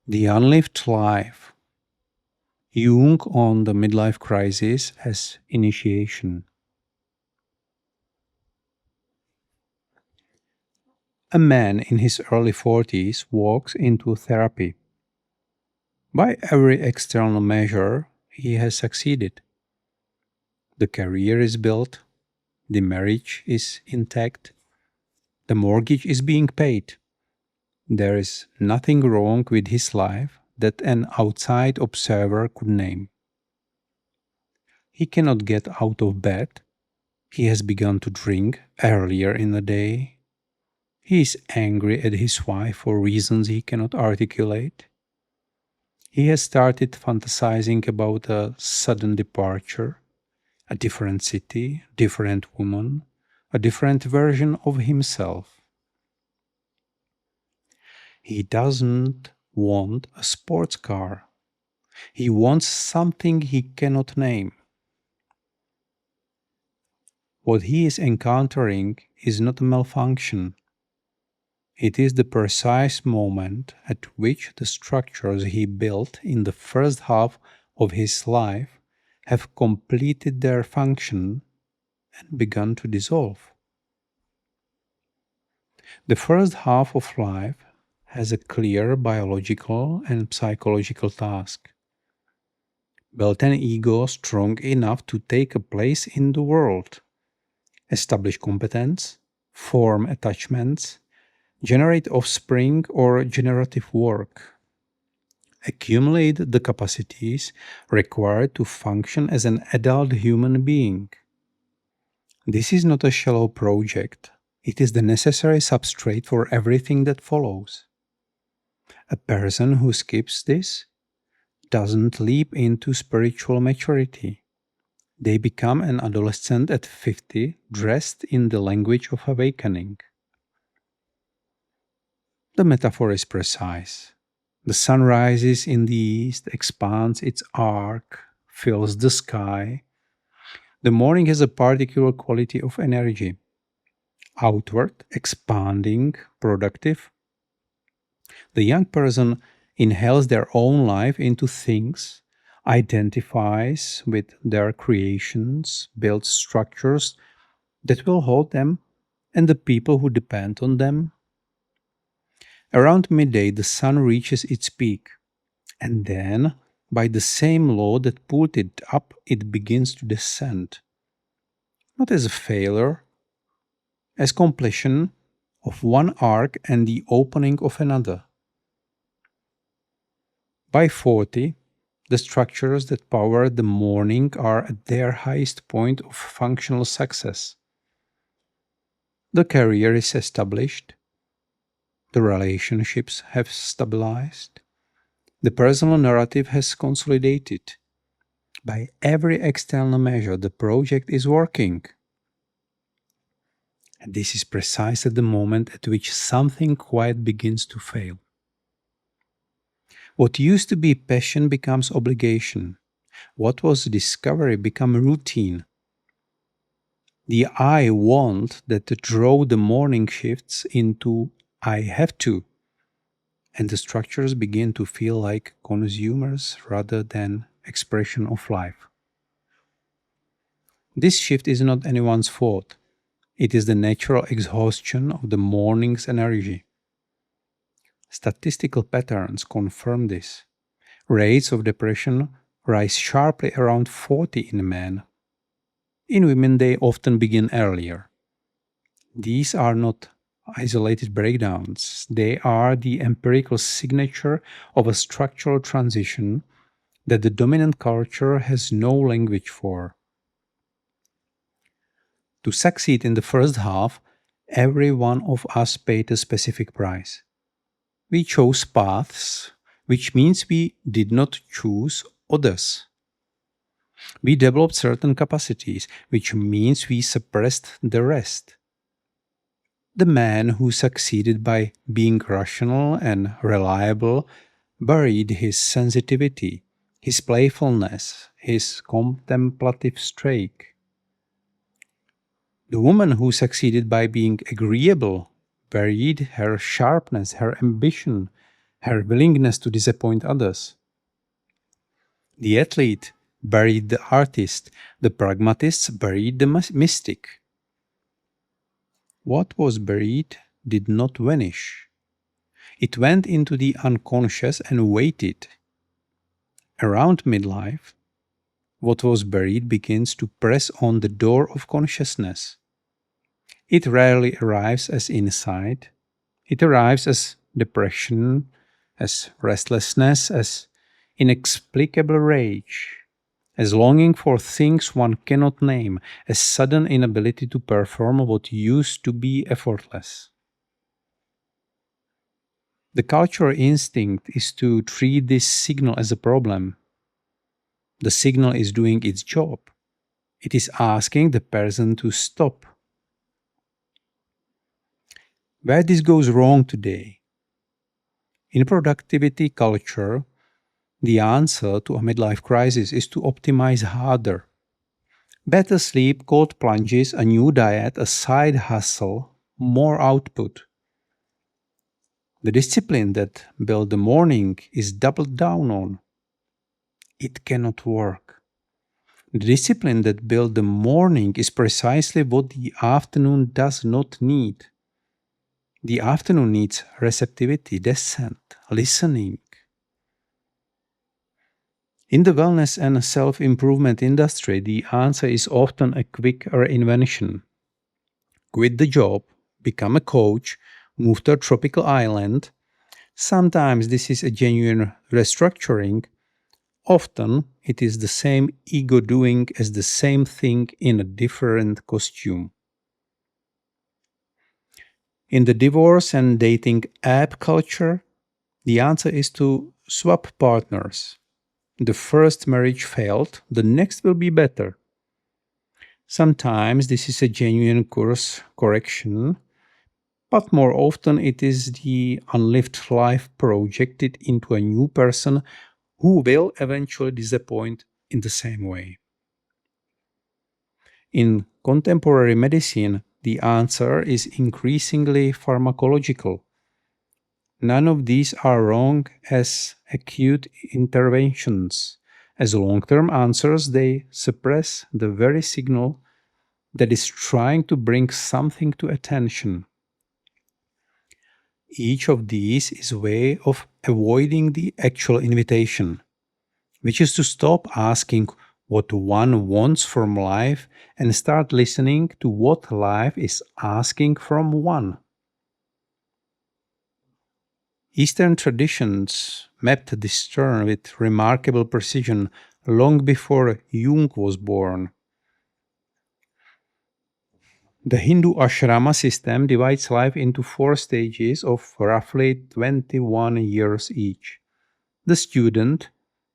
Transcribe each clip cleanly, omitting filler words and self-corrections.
The Unlived Life. Jung on the midlife crisis as initiation. A man in his early 40s walks into therapy. By every external measure, he has succeeded. The career is built, the marriage is intact, the mortgage is being paid. There is nothing wrong with his life that an outside observer could name. He cannot get out of bed. He has begun to drink earlier in the day. He is angry at his wife for reasons he cannot articulate. He has started fantasizing about a sudden departure, a different city, different woman, a different version of himself. He doesn't want a sports car. He wants something he cannot name. What he is encountering is not a malfunction. It is the precise moment at which the structures he built in the first half of his life have completed their function and begun to dissolve. The first half of life has a clear biological and psychological task. Build an ego strong enough to take a place in the world, establish competence, form attachments, generate offspring or generative work, accumulate the capacities required to function as an adult human being. This is not a shallow project. It is the necessary substrate for everything that follows. A person who skips this doesn't leap into spiritual maturity. They become an adolescent at 50, dressed in the language of awakening. The metaphor is precise. The sun rises in the east, expands its arc, fills the sky. The morning has a particular quality of energy. Outward, expanding, productive. The young person inhales their own life into things, identifies with their creations, builds structures that will hold them and the people who depend on them. Around midday, the sun reaches its peak, and then, by the same law that pulled it up, it begins to descend. Not as a failure, as completion of one arc and the opening of another. By 40, the structures that power the morning are at their highest point of functional success. The career is established, the relationships have stabilized, the personal narrative has consolidated. By every external measure, the project is working. And this is precisely the moment at which something quiet begins to fail. What used to be passion becomes obligation. What was discovery becomes routine. The I want that drove the morning shifts into I have to, and the structures begin to feel like consumers rather than expression of life. This shift is not anyone's fault. It is the natural exhaustion of the morning's energy. Statistical patterns confirm this. Rates of depression rise sharply around 40 in men. In women, they often begin earlier. These are not isolated breakdowns. They are the empirical signature of a structural transition that the dominant culture has no language for. To succeed in the first half, every one of us paid a specific price. We chose paths, which means we did not choose others. We developed certain capacities, which means we suppressed the rest. The man who succeeded by being rational and reliable buried his sensitivity, his playfulness, his contemplative streak. The woman who succeeded by being agreeable buried her sharpness, her ambition, her willingness to disappoint others. The athlete buried the artist, the pragmatists buried the mystic. What was buried did not vanish. It went into the unconscious and waited. Around midlife, what was buried begins to press on the door of consciousness. It rarely arrives as insight. It arrives as depression, as restlessness, as inexplicable rage, as longing for things one cannot name, as sudden inability to perform what used to be effortless. The cultural instinct is to treat this signal as a problem. The signal is doing its job. It is asking the person to stop. Where this goes wrong today? In productivity culture, the answer to a midlife crisis is to optimize harder. Better sleep, cold plunges, a new diet, a side hustle, more output. The discipline that built the morning is doubled down on. It cannot work. The discipline that built the morning is precisely what the afternoon does not need. The afternoon needs receptivity, descent, listening. In the wellness and self-improvement industry, the answer is often a quick reinvention. Quit the job, become a coach, move to a tropical island. Sometimes this is a genuine restructuring. Often it is the same ego doing as the same thing in a different costume. In the divorce and dating app culture, the answer is to swap partners. The first marriage failed, the next will be better. Sometimes this is a genuine course correction, but more often it is the unlived life projected into a new person who will eventually disappoint in the same way. In contemporary medicine, the answer is increasingly pharmacological. None of these are wrong as acute interventions. As long-term answers, they suppress the very signal that is trying to bring something to attention. Each of these is a way of avoiding the actual invitation, which is to stop asking what one wants from life and start listening to what life is asking from one. Eastern traditions mapped this turn with remarkable precision long before Jung was born. The Hindu ashrama system divides life into 4 stages of roughly 21 years each: the student,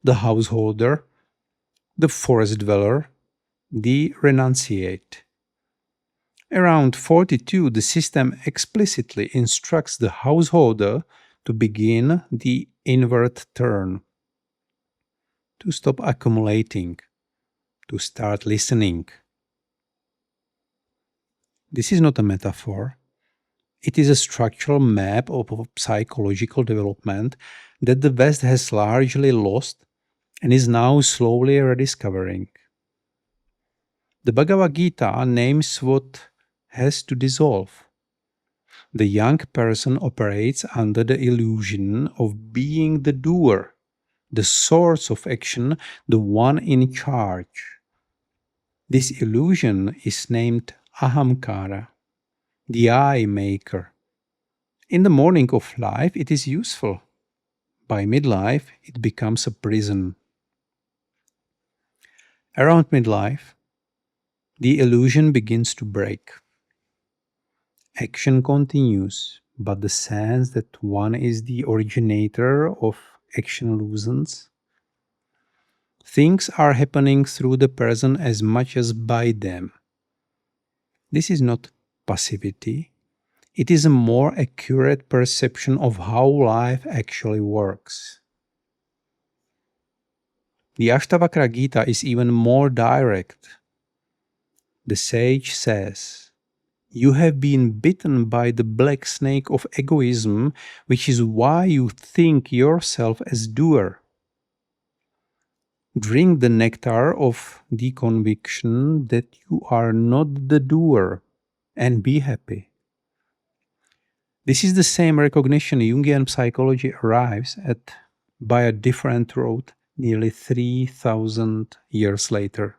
the householder, the forest dweller, the renunciate. Around 42, the system explicitly instructs the householder to begin the inward turn, to stop accumulating, to start listening. This is not a metaphor. It is a structural map of psychological development that the West has largely lost and is now slowly rediscovering. The Bhagavad Gita names what has to dissolve. The young person operates under the illusion of being the doer, the source of action, the one in charge. This illusion is named ahamkara, the I maker. In the morning of life, it is useful. By midlife, it becomes a prison. Around midlife, the illusion begins to break. Action continues, but the sense that one is the originator of action loosens. Things are happening through the person as much as by them. This is not passivity. It is a more accurate perception of how life actually works. The Ashtavakra Gita is even more direct. The sage says, You have been bitten by the black snake of egoism, which is why you think yourself as doer. Drink the nectar of the conviction that you are not the doer and be happy. This is the same recognition Jungian psychology arrives at by a different road nearly 3,000 years later.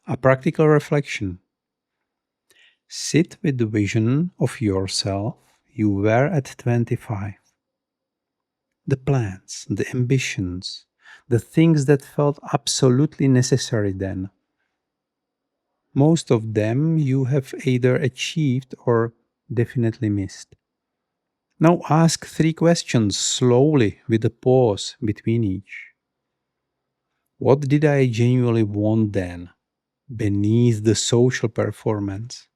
A practical reflection. Sit with the vision of yourself you were at 25. The plans, the ambitions, the things that felt absolutely necessary then. Most of them you have either achieved or definitely missed. Now ask 3 questions slowly with a pause between each. What did I genuinely want then, beneath the social performance?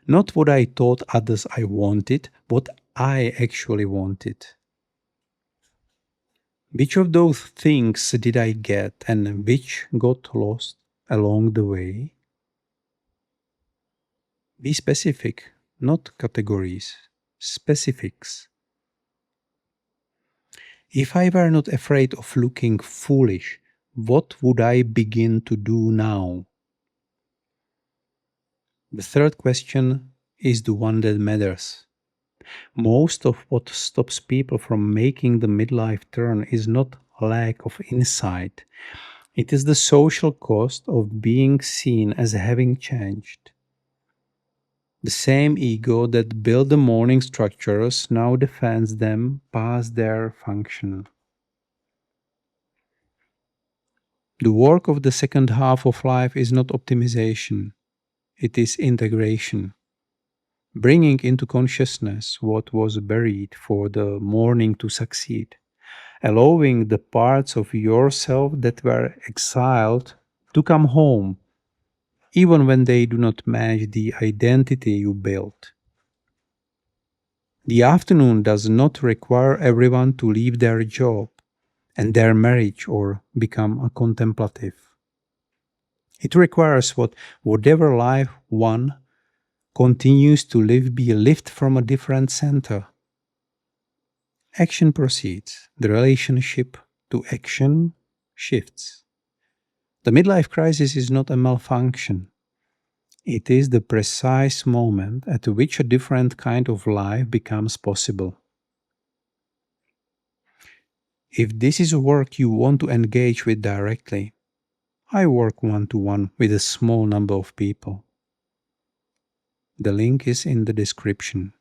Not what I thought others I wanted, what I actually wanted. Which of those things did I get and which got lost along the way? Be specific, not categories, specifics. If I were not afraid of looking foolish, what would I begin to do now? The third question is the one that matters. Most of what stops people from making the midlife turn is not lack of insight. It is the social cost of being seen as having changed. The same ego that built the morning structures now defends them past their function. The work of the second half of life is not optimization, it is integration. Bringing into consciousness what was buried for the morning to succeed, allowing the parts of yourself that were exiled to come home, even when they do not match the identity you built. The afternoon does not require everyone to leave their job and their marriage or become a contemplative. It requires whatever life one continues to live be lived from a different center. Action proceeds. The relationship to action shifts. The midlife crisis is not a malfunction. It is the precise moment at which a different kind of life becomes possible. If this is work you want to engage with directly, I work one-to-one with a small number of people. The link is in the description.